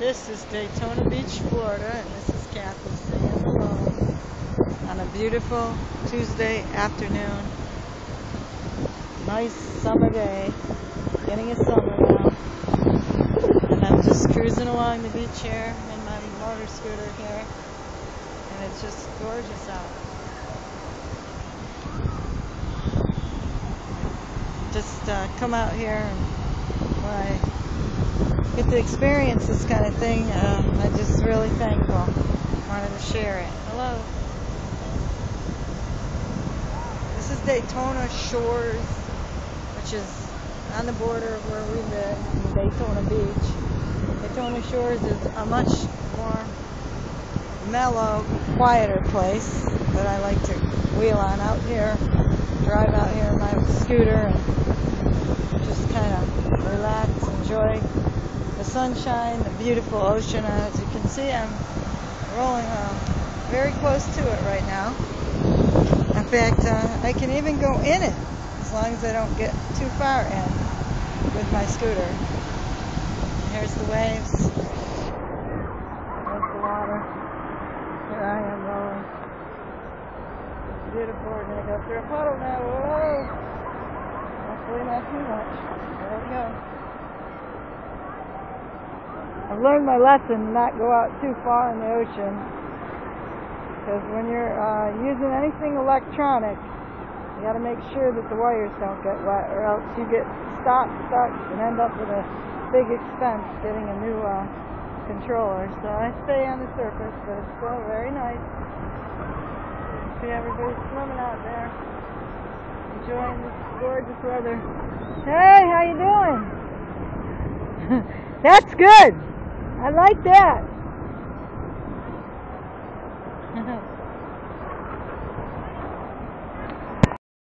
This is Daytona Beach, Florida, and this is Kathy saying hello on a beautiful Tuesday afternoon. Nice summer day, getting a summer now. And I'm just cruising along the beach here in my motor scooter here, and it's just gorgeous out. Just come out here, and when I get to experience this kind of thing, I'm just really thankful. Wanted to share it. Hello. This is Daytona Shores, which is on the border of where we live, in Daytona Beach. Daytona Shores is a much more mellow, quieter place that I like to wheel on out here, drive out here in my scooter and just kind of relax, enjoy the sunshine, the beautiful ocean. As you can see, I'm rolling very close to it right now. In fact, I can even go in it as long as I don't get too far in with my scooter. Here's the waves. There's the water. Here I am rolling. It's beautiful. We're going to go through a puddle now. Whoa! Hopefully not too much. There we go. I've learned my lesson, not go out too far in the ocean, because when you're using anything electronic, you got to make sure that the wires don't get wet, or else you get stuck, and end up with a big expense getting a new controller. So I stay on the surface, but it's still very nice. See everybody swimming out there, enjoying this gorgeous weather. Hey, how you doing? That's good. I like that.